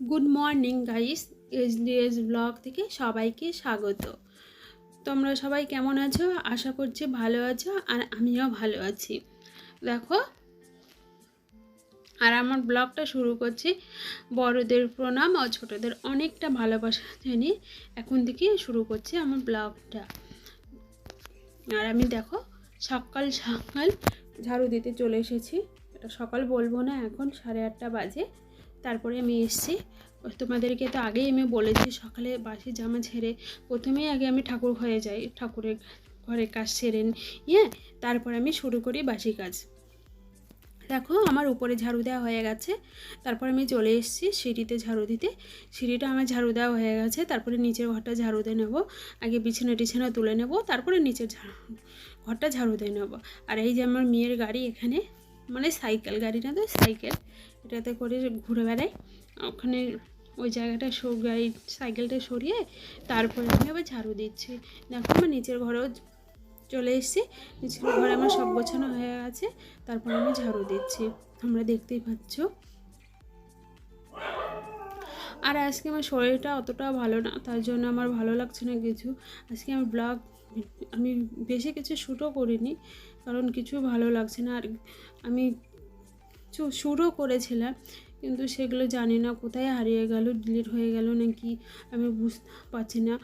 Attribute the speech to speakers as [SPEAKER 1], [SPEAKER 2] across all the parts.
[SPEAKER 1] Good morning guys, SDS blog থেকে সবাইকে স্বাগত। তোমরা সবাই কেমন আছো? আশা করছি ভালো আছো, আর আমিও ভালো আছি। দেখো, আর আমার ব্লগটা শুরু করছি বড়দের প্রণাম ও ছোটদের অনেকটা ভালোবাসা জানিয়ে এখন থেকে শুরু করছি আমার ব্লগটা। আর আমি দেখো সকাল সকাল ঝাড়ু দিতে চলে এসেছি। এটা সকাল বলবো না, এখন 8:30 বাজে। তারপরে আমি এসেছি। তোমাদেরকে তো আগেই আমি বলেছি সকালে বাসি জামা ছেড়ে প্রথমেই আগে আমি ঠাকুর ঘরে যাই, ঠাকুরের ঘরের কাজ সেরে নিয়ে তারপর আমি শুরু করি বাসি কাজ। দেখো আমার উপরে ঝাড়ু দেওয়া হয়ে গেছে, তারপর আমি চলে এসেছি সিঁড়িতে ঝাড়ু দিতে। সিঁড়িটা আমার ঝাড়ু দেওয়া হয়ে গেছে, তারপরে নিচের ঘরটা ঝাড়ু দিয়ে নেবো। আগে বিছানা টিছানা তুলে নেবো, তারপরে নিচের ঘরটা ঝাড়ু দিয়ে নেবো। আর এই যে আমার মেয়ের গাড়ি এখানে, মানে সাইকেল, গাড়ি না তো সাইকেল, এটাতে করে ঘুরে বেড়াই। ওখানে ওই জায়গাটা গাড়ি সাইকেলটা সরিয়ে তারপরে আমি আবার ঝাড়ু দিচ্ছি। দেখো আমার নিচের ঘরেও চলে এসেছি। নিচের ঘরে আমার সব গোছানো হয়ে গেছে, তারপর আমি ঝাড়ু দিচ্ছি, তোমরা দেখতেই পাচ্ছ। আর আজকে আমার শরীরটা অতটাও ভালো না, তার জন্য আমার ভালো লাগছে না কিছু। আজকে আমার ব্লগ আমি বেশি কিছু শ্যুটও করিনি, কারণ কিছু ভালো লাগছে না। আর আমি শুরু করেছিলাম, কিন্তু সেগুলো জানি না কোথায় হারিয়ে গেল, ডিলিট হয়ে গেল নাকি আমি বুঝতে পারছি না।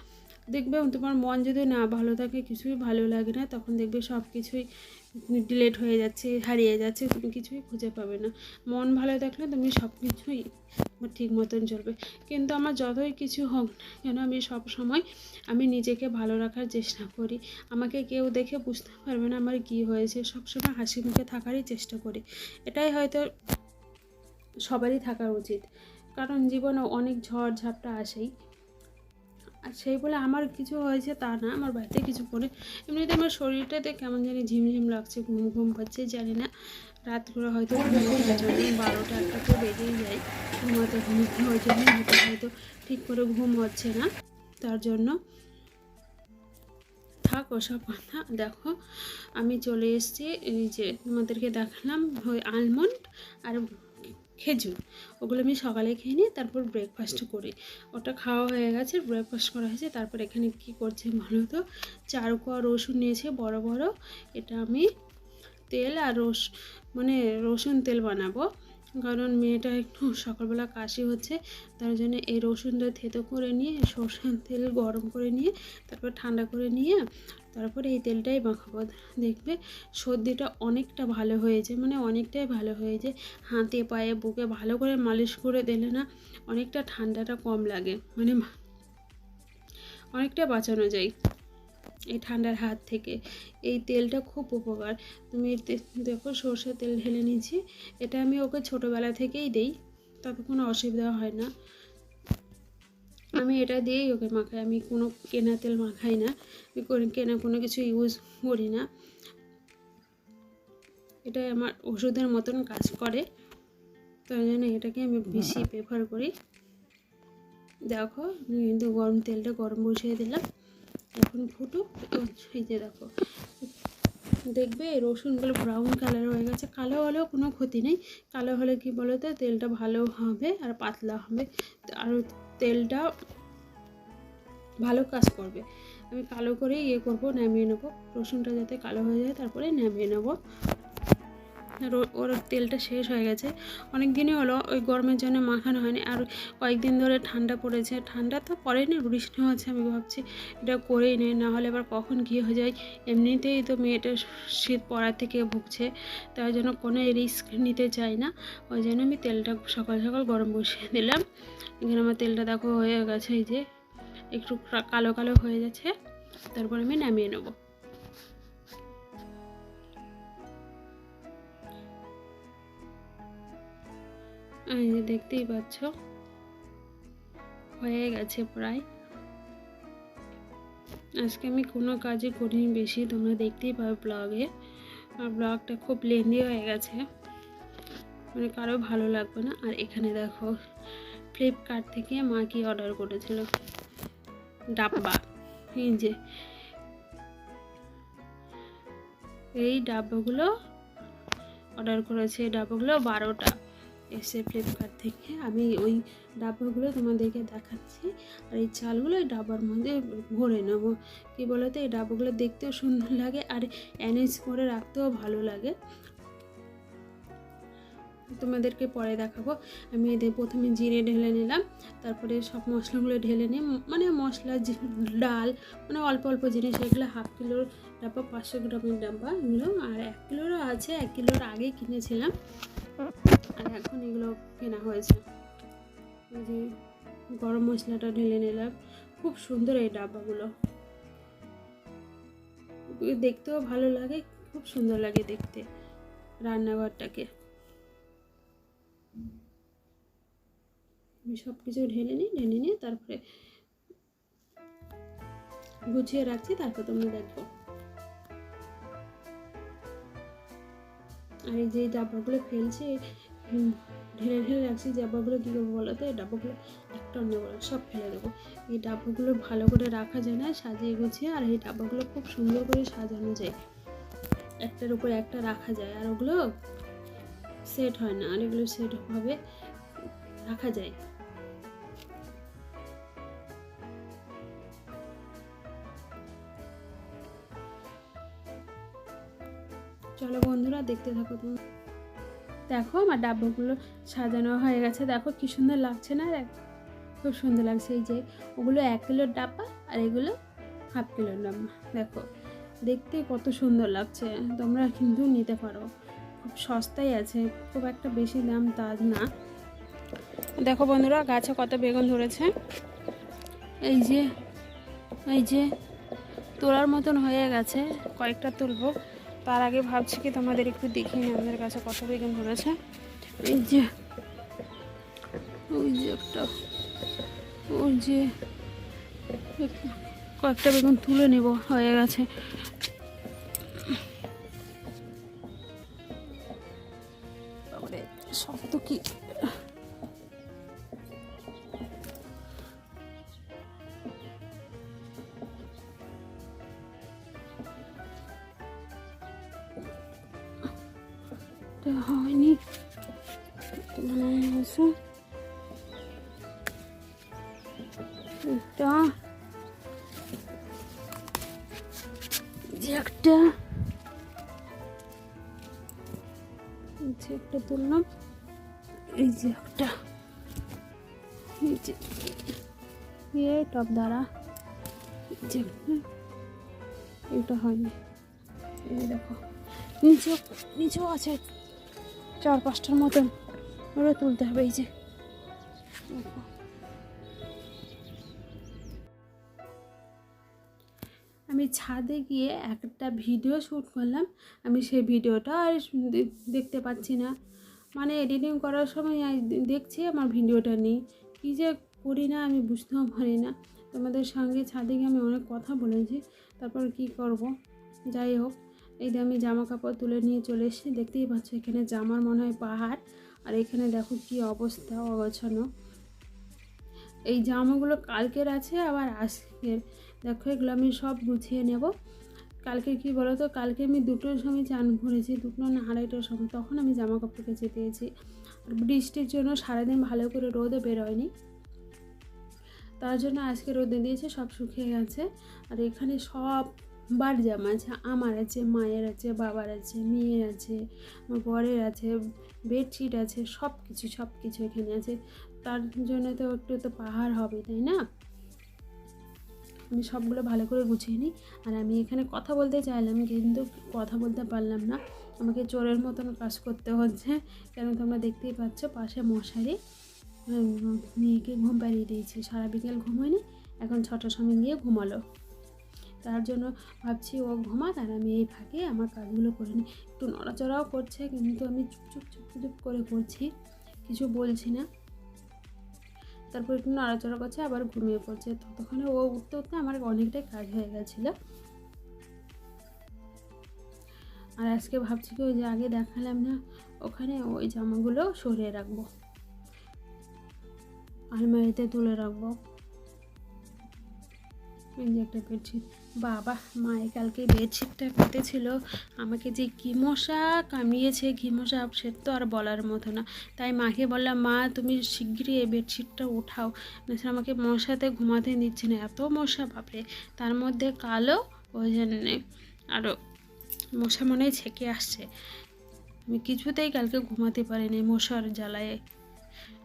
[SPEAKER 1] দেখবে তোমার মন যদি না ভালো থাকে, কিছুই ভালো লাগে না, তখন দেখবে সব কিছুই ডিলিট হয়ে যাচ্ছে, হারিয়ে যাচ্ছে, তুমি কিছুই খুঁজে পাবে না। মন ভালো থাকলে তুমি সব কিছুই ঠিক মতন চলবে। কিন্তু আমার যতই কিছু হোক না কেন, আমি সব সময় আমি নিজেকে ভালো রাখার চেষ্টা করি। আমাকে কেউ দেখে বুঝতে পারবে না আমার কী হয়েছে, সবসময় হাসি মুখে থাকারই চেষ্টা করি। এটাই হয়তো সবারই থাকা উচিত, কারণ জীবনে অনেক ঝড় ঝাপটা আসেই। আর সেই বলে আমার কিছু হয়েছে তা না, আমার বাড়িতে কিছু করে এমনিতে আমার শরীরটাতে কেমন জানি ঝিমঝিম লাগছে, ঘুম ঘুম পাচ্ছে, জানি না। রাতগুলো হয়তো 12টা 1টা বেজেই যায় ঘুমাতে, ওই জন্য হয়তো ঠিক করে ঘুম হচ্ছে না, তার জন্য থাক ওসব কথা। দেখো আমি চলে এসেছি, এই যে তোমাদেরকে দেখালাম ওই আলমন্ড আর খেজুর, ওগুলো আমি সকালে খেয়ে নিই, তারপর ব্রেকফাস্ট করি। ওটা খাওয়া হয়ে গেছে, ব্রেকফাস্ট করা হয়েছে। তারপর এখানে কি করছে বলো তো, 4 কোয়া রসুন নিয়েছে বড় বড়। এটা আমি তেল আর মানে রসুন তেল বানাবো, কারণ মেয়েটা একটু সকালবেলা কাশি হচ্ছে, তার জন্য এই রসুনটা থেতো করে নিয়ে সরষের তেল গরম করে নিয়ে তারপর ঠান্ডা করে নিয়ে তারপরে এই তেলটাই মাখাবো। দেখবে সর্দিটা অনেকটা ভালো হয়েছে, মানে অনেকটাই ভালো হয়েছে। হাতে পায়ে বুকে ভালো করে মালিশ করে দিলে না অনেকটা ঠান্ডাটা কম লাগে, মানে অনেকটা বাঁচানো যায় এই ঠান্ডার হাত থেকে। এই তেলটা খুব উপকার। তুমি দেখো সরষের তেল ঢেলে নিয়েছি, এটা আমি ওকে ছোটোবেলা থেকেই দিই, তাতে কোনো অসুবিধা হয় না। আমি এটা দিয়েই ওকে মাখাই, আমি কোনো কেনা তেল মাখাই না, আমি কেনা কোনো কিছু ইউজ করি না। এটাই আমার ওষুধের মতন কাজ করে, তার জন্য এটাকে আমি বেশি প্রেফার করি। দেখো আমি কিন্তু গরম তেলটা গরম বসিয়ে দিলাম, এখন ফুটুক। এই যে দেখো, দেখবে এই রসুনগুলো ব্রাউন কালার হয়ে গেছে। কালো হলেও কোনো ক্ষতি নেই, কালো হলে কি বলো তো তেলটা ভালো হবে আর পাতলা হবে, আর তেলটা ভালো কাজ করবে। আমি কালো করে করবো, নামিয়ে নেবো, রসুনটা যাতে কালো হয়ে যায়, তারপরে নামিয়ে নেবো। ওর তেলটা শেষ হয়ে গেছে, অনেক দিনই হলো, ওই গরমের জন্য মাখানো হয়নি। আর কয়েকদিন ধরে ঠান্ডা পড়েছে, ঠান্ডা তো পড়েনি, বৃষ্টি হচ্ছে, আমি ভাবছি এটা করেই নেই, না হলে আবার কখন কী হয়ে যায়। এমনিতেই তো মেয়েটা শীত পড়ার থেকে ভুগছে, তাই জন্য কোনো রিস্ক নিতে চাই না, ওই জন্য আমি তেলটা সকাল সকাল গরম বসিয়ে দিলাম। এখানে আমার তেলটা দেখো হয়ে গেছে, এই যে একটু কালো কালো হয়ে যাচ্ছে, তারপর আমি নামিয়ে নেবো। এই যে দেখতেই পাচ্ছ হয়ে গেছে প্রায়। আজকে আমি কোনো কাজই করিনি বেশি, তোমরা দেখতেই পাবে ব্লগে। আর ব্লগটা খুব লেন্দি হয়ে গেছে, মানে কারো ভালো লাগবে না। আর এখানে দেখো ফ্লিপকার্ট থেকে মা কি অর্ডার করেছিল, ডাব্বা। এই যে এই ডাব্বাগুলো অর্ডার করেছে, এই ডাব্বাগুলো 12টা। এসে ফ্লিপকার্ট থেকে। আমি ওই ডাব্বাগুলো তোমাদেরকে দেখাচ্ছি। আর এই চালগুলো এই ডাব্বার মধ্যে ভরে নেবো। কী বলো তো, এই ডাব্বাগুলো দেখতেও সুন্দর লাগে আর অ্যারেঞ্জ করে রাখতেও ভালো লাগে। তোমাদেরকে পরে দেখাবো। আমি এদের প্রথমে জিরে ঢেলে নিলাম, তারপরে সব মশলাগুলো ঢেলে নিই, মানে মশলা ডাল মানে অল্প অল্প জিনিস। এগুলো 1/2 কিলোর ডাব্বা, 500 গ্রামের ডাব্বা এগুলো। আর 1 কিলোরও আছে, 1 কিলোর আগে কিনেছিলাম আর এখন এগুলো কেনা হয়েছে। এই যে গরম মশলাটা ঢেলে নিলাম। খুব সুন্দর এই ডাব্বাগুলো, দেখতেও ভালো লাগে, খুব সুন্দর লাগে দেখতে রান্নাঘরটাকে। আমি সব কিছু ঢেলে নিয়ে তারপরে গুছিয়ে রাখছি, তারপর তোমরা দেখো। আর এই যে ডাব্বাগুলো ফেলছি, ঢেলে রাখছি, ডাব্বাগুলো কী করবো বলো তো, এই ডাব্বাগুলো একটা নেব না, সব ফেলে দেবো। এই ডাব্বাগুলো ভালো করে রাখা যায় না সাজিয়ে গুছিয়ে, আর এই ডাব্বাগুলো খুব সুন্দর করে সাজানো যায়, একটার উপর একটা রাখা যায়, আর ওগুলো সেট হয় না, আর এগুলো সেট ভাবে রাখা যায়। চলো বন্ধুরা, দেখতে থাকো তুমি। দেখো আমার ডাব্বাগুলো সাজানো হয়ে গেছে, দেখো কি সুন্দর লাগছে না, খুব সুন্দর লাগছে। এই যে ওগুলো 1 কিলোর ডাব্বা আর এগুলো 1/2 কিলোর ডাব্বা, দেখো দেখতে কত সুন্দর লাগছে। তোমরা কিন্তু নিতে পারো, খুব সস্তায় আছে, খুব একটা বেশি দাম তা না। দেখো বন্ধুরা, গাছে কত বেগুন ধরেছে, এই যে তোলার মতন হয়ে গেছে, কয়েকটা তুলবো। তার আগে ভাবছি কি তোমাদের একটু দেখিয়ে নিই আমাদের কাছে কত বেগুন ধরেছে। এই যে ওই যে একটা, ওই যে কয়েকটা বেগুন তুলে নেব, হয়ে গেছে। সব তো কি হয়নি, এটা যে একটা তুললাম, এই যে একটা, এই যে টপ দ্বারা যে এটা হয়নি। এই দেখো নিচেও আছে 4-5টার মতন, ওরা তুলতে হবে। এই যে আমি ছাদে গিয়ে একটা ভিডিও শ্যুট করলাম, আমি সেই ভিডিওটা আর দেখতে পাচ্ছি না, মানে এডিটিং করার সময় দেখছি আমার ভিডিওটা নেই। কী যে করি না আমি বুঝতেও পারি না। তোমাদের সঙ্গে ছাদে গিয়ে আমি অনেক কথা বলেছি, তারপর কি করব, যাই হোক। এই যে আমি জামা কাপড় তুলে নিয়ে চলে এসেছি, দেখতেই পাচ্ছ এখানে জামার মনে হয় পাহাড়, আর এখানে দেখো কি অবস্থা অগোছানো। এই জামাগুলো কালকের আছে আবার আজকের, দেখো এগুলো আমি সব গুছিয়ে নেব। কালকে কি বলো তো, কালকে আমি 2টোর সময় চান করেছি, 2টো না 2:30টার সময়, তখন আমি জামা কাপড় কেচে দিয়েছি। আর বৃষ্টির জন্য সারাদিন ভালো করে রোদে বেরোয়নি, তার জন্য আজকে রোদে দিয়েছে, সব শুকিয়ে গেছে। আর এখানে সবার জামা আছে, আমার আছে, মায়ের আছে, বাবার আছে, মেয়ের আছে, আমার বরের আছে, বেডশিট আছে, সব কিছু এখানে আছে। তার জন্য তো একটু তো পাহাড় হবে, তাই না? আমি সবগুলো ভালো করে গুছিয়ে নিই। আর আমি এখানে কথা বলতে চাইলাম কিন্তু কথা বলতে পারলাম না, আমাকে চোরের মতন কাজ করতে হচ্ছে। কেন তোমরা দেখতেই পাচ্ছ পাশে মশারি, মেয়েকে ঘুম পাড়িয়ে দিয়েছি, সারা বিকেল ঘুমোয়নি, এখন 6টার সময় গিয়ে ঘুমালো। তার জন্য ভাবছি ও ঘুমাক আর আমি এই ফাঁকে আমার কাজগুলো করে নিই। একটু নড়াচড়াও করছে কিন্তু আমি চুপ করে করছি, কিছু বলছি না। তারপর একটু নড়াচড়া করছে, আবার ঘুমিয়ে পড়ছে। ততক্ষণে ও উঠতে আমার অনেকটাই কাজ হয়ে গেছিলো। আর আজকে ভাবছি কি ওই যে আগে দেখালাম না, ওখানে ওই জামাগুলো সরিয়ে রাখবো, আলমারিতে তুলে রাখবো। এই যে একটা বেডশিট, বাবা মায়ে কালকে বেডশিটটা পেতেছিল, আমাকে যে কী মশা কামিয়েছে, ঘি মশা, সে তো আর বলার মতো না। তাই মাকে বললাম, মা তুমি শিগগিরই এই বেডশিটটা উঠাও, না আমাকে মশাতে ঘুমাতে দিচ্ছে না, এত মশা বাপরে, তার মধ্যে কালো, ওই জন্যে আরও মশা মনে হয় ছেঁকে আসছে। আমি কিছুতেই কালকে ঘুমাতে পারিনি মশার জ্বালায়,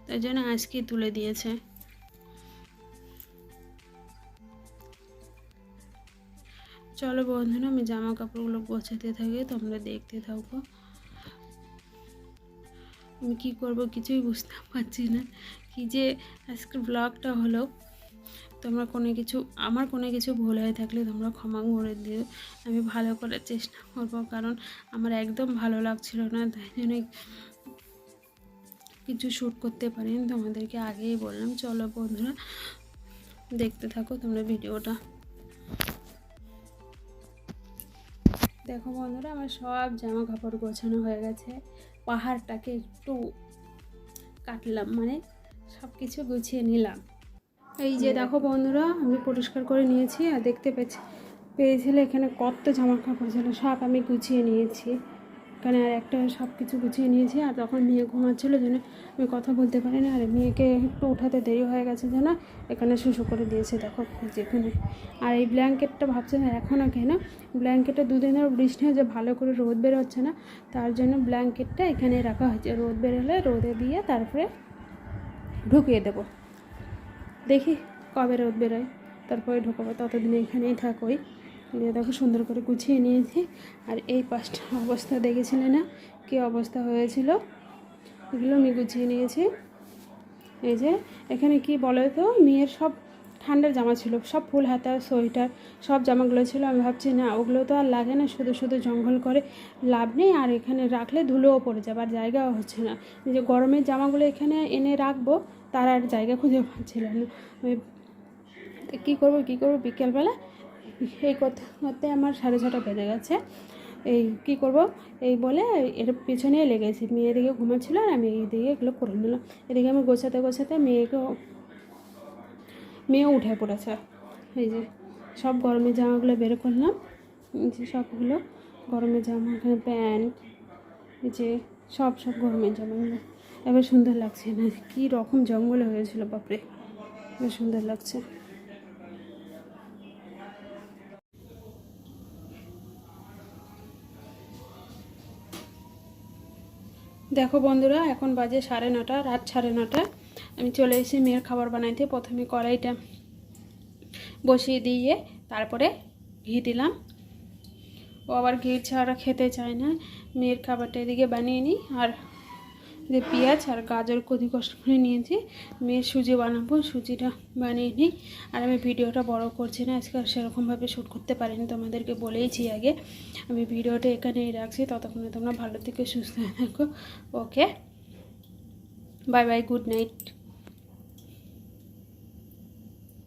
[SPEAKER 1] তাই জন্য আজকে তুলে দিয়েছে। চলো বন্ধুরা, আমি জামা কাপড়গুলো গোছাতে থাকি, তোমরা দেখতে থাকো। আমি কী করবো কিছুই বুঝতে পারছি না, কি যে আজকের ব্লগটা হলো। তোমরা আমার কোনো কিছু ভুল হয়ে থাকলে তোমরা ক্ষমা করে দিও, আমি ভালো করার চেষ্টা করবো, কারণ আমার একদম ভালো লাগছিল না, তাই জন্য কিছু শ্যুট করতে পারিনি, তোমাদেরকে আগেই বললাম। চলো বন্ধুরা, দেখতে থাকো তোমরা ভিডিওটা। দেখো বন্ধুরা, আমার সব জামা কাপড় গোছানো হয়ে গেছে, পাহাড়টাকে একটু কাটলাম, মানে সব কিছু গুছিয়ে নিলাম। এই যে দেখো বন্ধুরা, আমি পরিষ্কার করে নিয়েছি, আর দেখতে পেয়েছিলে এখানে কত জামা কাপড় ছিল, সব আমি গুছিয়ে নিয়েছি এখানে, আর একটা সব কিছু গুছিয়ে নিয়েছি। আর তখন মেয়ে ঘুমাচ্ছিলো জন্য আমি কথা বলতে পারিনি, আর মেয়েকে একটু উঠাতে দেরি হয়ে গেছে যেন এখানে শুশু করে দিয়েছে, দেখো যেখানে। আর এই ব্ল্যাঙ্কেটটা ভাবছে না এখনও কেন, ব্ল্যাঙ্কেটটা দুদিনের বৃষ্টি হয়েছে, ভালো করে রোদ বেরোচ্ছে না, তার জন্য ব্ল্যাঙ্কেটটা এখানে রাখা হয়েছে, রোদ বেরোলে রোদে দিয়ে তারপরে ঢুকিয়ে দেবো, দেখি কবে রোদ বেরোয় তারপরে ঢোকাবো, ততদিন এখানেই থাকোই। দেখো সুন্দর করে গুছিয়ে নিয়েছি। আর এই পাঁচটা অবস্থা দেখেছিলে না, কী অবস্থা হয়েছিল, এগুলো আমি গুছিয়ে নিয়েছি। এই যে এখানে কি বলো তো, মেয়ের সব ঠান্ডার জামা ছিল, সব ফুল হাতা সোয়েটার সব জামাগুলো ছিল। আমি ভাবছি না ওগুলো তো আর লাগে না, শুধু শুধু জঙ্গল করে লাভ নেই, আর এখানে রাখলে ধুলোও পড়ে যাবে, আর জায়গাও হচ্ছে না। যে গরমের জামাগুলো এখানে এনে রাখবো, তার আর জায়গা খুঁজে পাচ্ছিল না। আমি কী করবো বিকেলবেলা এই করতে করতে আমার 6:30 বেজে গেছে। এই কী করব এই বলে এর পিছনে লেগেছি, মেয়ে এদিকে ঘুমাচ্ছিলো আর আমি এইদিকে এগুলো করে নিলাম। এদিকে আমি গোছাতে গোছাতে মেয়েও উঠে পড়েছে। এই যে সব গরমের জামাগুলো বের করলাম, যে সবগুলো গরমের জামা, এখানে প্যান্ট, এই যে সব গরমের জামাগুলো। এবার সুন্দর লাগছে না, কী রকম জঙ্গলে হয়েছিল বাপরে, এবার সুন্দর লাগছে। দেখো বন্ধুরা, এখন বাজে 9:30, রাত 9:30। আমি চলে এসেছি মেয়ের খাবার বানাইতে। প্রথমে কড়াইটা বসিয়ে দিয়ে তারপরে ঘি দিলাম, ও আবার ঘি ছাড়া খেতে চায় না। মেয়ের খাবারটা এদিকে বানিয়ে নিই, আর যে পেঁয়াজ আর গাজর কষ করে নিয়েছি, মেয়ের সুজি বানাবো, সুজিটা বানিয়ে নিই। আর আমি ভিডিওটা বড় করছি না, আজকে সেরকমভাবে শ্যুট করতে পারিনি, তোমাদেরকে বলেইছি আগে। আমি ভিডিওটা এখানেই রাখছি, ততক্ষণে তোমরা ভালো থেকে সুস্থ থাকো। ওকে, বাই বাই, গুড নাইট।